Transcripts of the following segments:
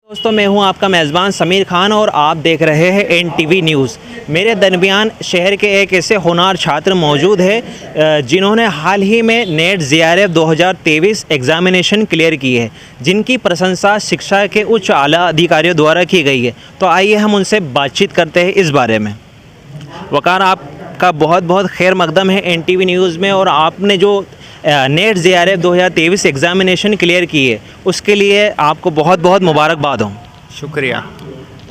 दोस्तों, मैं हूं आपका मेज़बान समीर खान और आप देख रहे हैं NTV न्यूज़। मेरे दरमियान शहर के एक ऐसे होनहार छात्र मौजूद है जिन्होंने हाल ही में नेट JRF 2023 एग्ज़ामिनेशन क्लियर की है, जिनकी प्रशंसा शिक्षा के उच्च आला अधिकारियों द्वारा की गई है। तो आइए हम उनसे बातचीत करते हैं इस बारे में। वकार, आपका बहुत बहुत खैर मकदम है NTV न्यूज़ में, और आपने जो नेट JRF 2023 एग्ज़ामिनेशन क्लियर की है उसके लिए आपको बहुत बहुत मुबारकबाद हो। शुक्रिया।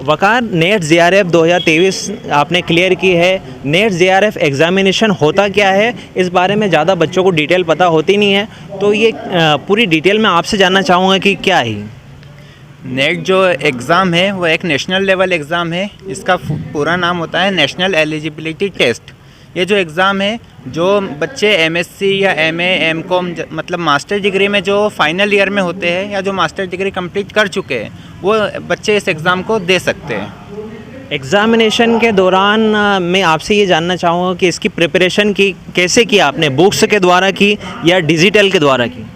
वकार, नेट JRF 2023 आपने क्लियर की है। नेट JRF एग्ज़ामिनेशन होता क्या है, इस बारे में ज़्यादा बच्चों को डिटेल पता होती नहीं है, तो ये पूरी डिटेल मैं आपसे जानना चाहूँगा कि क्या है। नेट जो एग्ज़ाम है वो एक नेशनल लेवल एग्ज़ाम है। इसका पूरा नाम होता है नेशनल एलिजिबिलिटी टेस्ट। ये जो एग्ज़ाम है, जो बच्चे MSc या MA MCom मतलब मास्टर डिग्री में जो फाइनल ईयर में होते हैं या जो मास्टर डिग्री कंप्लीट कर चुके हैं, वो बच्चे इस एग्ज़ाम को दे सकते हैं। एग्ज़ामिनेशन के दौरान मैं आपसे ये जानना चाहूँगा कि इसकी प्रिपरेशन की कैसे की आपने, बुक्स के द्वारा की या डिजिटल के द्वारा की?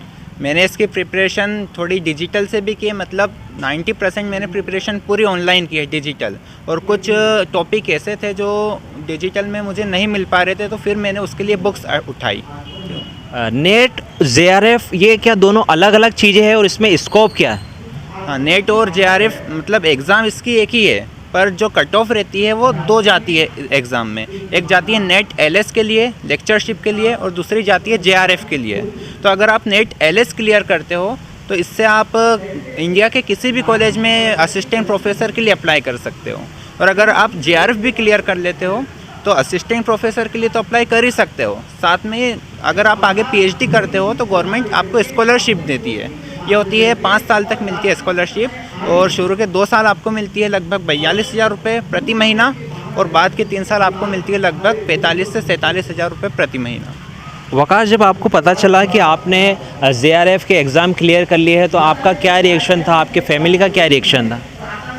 मैंने इसकी प्रिपरेशन थोड़ी डिजिटल से भी की है, मतलब 90% मैंने प्रिपरेशन पूरी ऑनलाइन की है डिजिटल, और कुछ टॉपिक ऐसे थे जो डिजिटल में मुझे नहीं मिल पा रहे थे, तो फिर मैंने उसके लिए बुक्स उठाई। नेट JRF ये क्या दोनों अलग अलग चीज़ें हैं और इसमें स्कोप क्या है? हाँ, नेट और JRF मतलब एग्ज़ाम इसकी एक ही है, पर जो कट ऑफ रहती है वो दो जाती है एग्ज़ाम में। एक जाती है नेट LS के लिए, लेक्चरशिप के लिए, और दूसरी जाती है JRF के लिए। तो अगर आप नेट LS क्लियर करते हो तो इससे आप इंडिया के किसी भी कॉलेज में असिस्टेंट प्रोफेसर के लिए अप्लाई कर सकते हो, और अगर आप JRF भी क्लियर कर लेते हो तो असिस्टेंट प्रोफेसर के लिए तो अप्लाई कर ही सकते हो। साथ में अगर आप आगे PhD करते हो तो गवर्नमेंट आपको स्कॉलरशिप देती है। ये होती है 5 साल तक मिलती है स्कॉलरशिप, और शुरू के 2 साल आपको मिलती है लगभग 42,000 रुपये प्रति महीना, और बाद के 3 साल आपको मिलती है लगभग 45 से 47,000 रुपये प्रति महीना। वकार, जब आपको पता चला कि आपने JRF के एग्ज़ाम क्लियर कर लिए है तो आपका क्या रिएक्शन था, आपके फैमिली का क्या रिएक्शन था?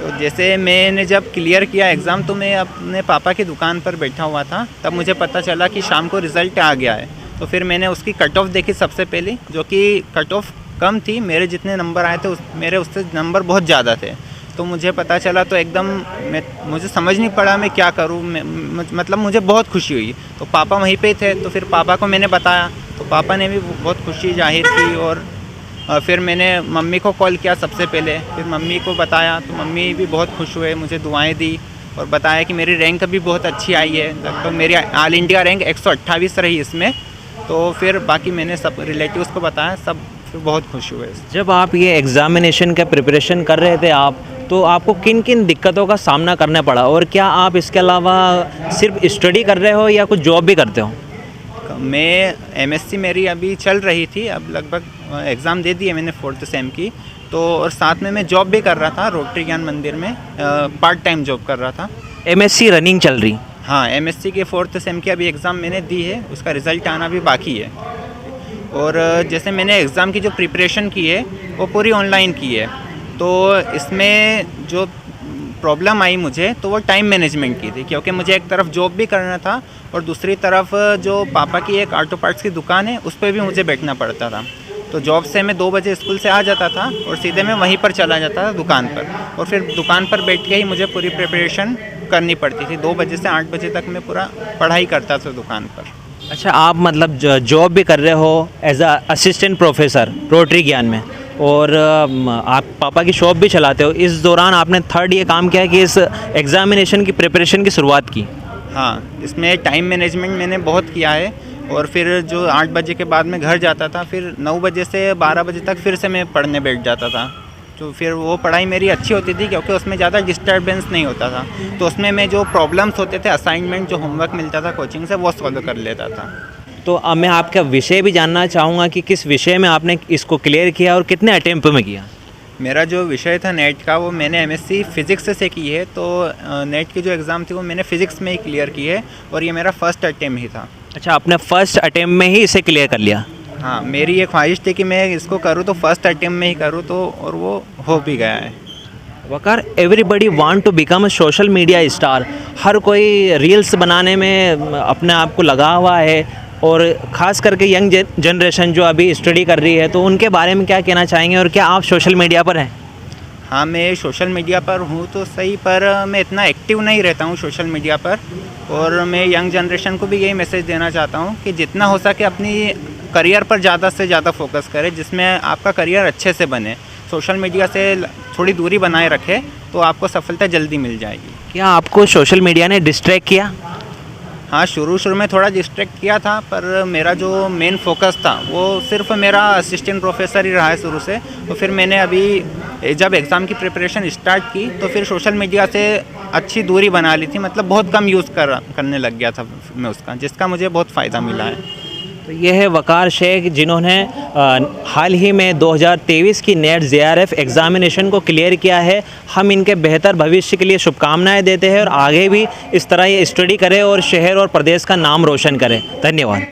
तो जैसे मैंने जब क्लियर किया एग्ज़ाम तो मैं अपने पापा की दुकान पर बैठा हुआ था, तब मुझे पता चला कि शाम को रिज़ल्ट आ गया है। तो फिर मैंने उसकी कट ऑफ देखी सबसे पहले, जो कि कट ऑफ कम थी। मेरे जितने नंबर आए थे मेरे उससे नंबर बहुत ज़्यादा थे। तो मुझे पता चला तो एकदम मुझे समझ नहीं पड़ा मैं क्या करूँ। मतलब मुझे बहुत खुशी हुई। तो पापा वहीं पे थे, तो फिर पापा को मैंने बताया, तो पापा ने भी बहुत खुशी जाहिर की, और फिर मैंने मम्मी को कॉल किया सबसे पहले। फिर मम्मी को बताया तो मम्मी भी बहुत खुश हुए, मुझे दुआएं दी और बताया कि मेरी रैंक भी बहुत अच्छी आई है। लगभग मेरी ऑल इंडिया रैंक 128 रही इसमें। तो फिर बाकी मैंने सब रिलेटिव्स को बताया, सब फिर बहुत खुश हुए। जब आप ये एग्ज़ामिनेशन का प्रिपरेशन कर रहे थे तो आपको किन किन दिक्कतों का सामना करना पड़ा, और क्या आप इसके अलावा सिर्फ स्टडी कर रहे हो या कुछ जॉब भी करते हो? मैं MSc मेरी अभी चल रही थी, अब लगभग एग्ज़ाम दे दी है मैंने 4th सेम की। तो और साथ में मैं जॉब भी कर रहा था रोटरी ज्ञान मंदिर में, पार्ट टाइम जॉब कर रहा था। MSc रनिंग चल रही? हाँ, MSc के 4th सेम की अभी एग्ज़ाम मैंने दी है, उसका रिज़ल्ट आना भी बाकी है। और जैसे मैंने एग्ज़ाम की जो प्रिपरेशन की है वो पूरी ऑनलाइन की है, तो इसमें जो प्रॉब्लम आई मुझे तो वो टाइम मैनेजमेंट की थी, क्योंकि मुझे एक तरफ जॉब भी करना था और दूसरी तरफ जो पापा की एक ऑटो पार्ट्स की दुकान है उस पर भी मुझे बैठना पड़ता था। तो जॉब से मैं 2 बजे स्कूल से आ जाता था और सीधे मैं वहीं पर चला जाता था दुकान पर, और फिर दुकान पर बैठ के ही मुझे पूरी प्रिपरेशन करनी पड़ती थी। 2 बजे से 8 बजे तक मैं पूरा पढ़ाई करता था दुकान पर। अच्छा, आप मतलब जॉब भी कर रहे हो एज असिस्टेंट प्रोफेसर रोटरी ज्ञान में, और आप पापा की शॉप भी चलाते हो। इस दौरान आपने थर्ड ये काम किया कि इस एग्ज़ामिनेशन की प्रिपरेशन की शुरुआत की? हाँ, इसमें टाइम मैनेजमेंट मैंने बहुत किया है, और फिर जो 8 बजे के बाद मैं घर जाता था, फिर 9 बजे से 12 बजे तक फिर से मैं पढ़ने बैठ जाता था। तो फिर वो पढ़ाई मेरी अच्छी होती थी, क्योंकि उसमें ज़्यादा डिस्टर्बेंस नहीं होता था। तो उसमें मैं जो प्रॉब्लम्स होते थे, असाइनमेंट जो होमवर्क मिलता था कोचिंग से, वो सॉल्व कर लेता था। तो अब मैं आपका विषय भी जानना चाहूँगा कि किस विषय में आपने इसको क्लियर किया और कितने अटेम्प्ट में किया? मेरा जो विषय था नेट का, वो मैंने MSc फ़िज़िक्स से की है। तो नेट की जो एग्ज़ाम थी वो मैंने फ़िज़िक्स में ही क्लियर की है, और ये मेरा फर्स्ट अटेम्प्ट ही था। अच्छा, आपने फर्स्ट अटेम्प्ट में ही इसे क्लियर कर लिया? हाँ, मेरी ये ख्वाहिश थी कि मैं इसको करूँ तो फर्स्ट अटेम्प्ट में ही करूँ, तो और वो हो भी गया है। Waqar, everybody want to become a social media star. हर कोई रील्स बनाने में अपने आप को लगा हुआ है, और ख़ास करके यंग जनरेशन जो अभी स्टडी कर रही है, तो उनके बारे में क्या कहना चाहेंगे, और क्या आप सोशल मीडिया पर हैं? हाँ, मैं सोशल मीडिया पर हूँ तो सही, पर मैं इतना एक्टिव नहीं रहता हूँ सोशल मीडिया पर। और मैं यंग जनरेशन को भी यही मैसेज देना चाहता हूँ कि जितना हो सके अपनी करियर पर ज़्यादा से ज़्यादा फोकस करें, जिसमें आपका करियर अच्छे से बने। सोशल मीडिया से थोड़ी दूरी बनाए रखें तो आपको सफलता जल्दी मिल जाएगी। क्या आपको सोशल मीडिया ने डिस्ट्रैक्ट किया? हाँ, शुरू में थोड़ा डिस्ट्रैक्ट किया था, पर मेरा जो मेन फोकस था वो सिर्फ मेरा असिस्टेंट प्रोफेसर ही रहा है शुरू से। तो फिर मैंने अभी जब एग्ज़ाम की प्रिपरेशन स्टार्ट की तो फिर सोशल मीडिया से अच्छी दूरी बना ली थी, मतलब बहुत कम यूज़ करने लग गया था मैं उसका, जिसका मुझे बहुत फ़ायदा मिला है। तो ये है वकार शेख, जिन्होंने हाल ही में 2023 की नेट JRF एग्ज़ामिनेशन को क्लियर किया है। हम इनके बेहतर भविष्य के लिए शुभकामनाएं देते हैं और आगे भी इस तरह ये स्टडी करें और शहर और प्रदेश का नाम रोशन करें। धन्यवाद।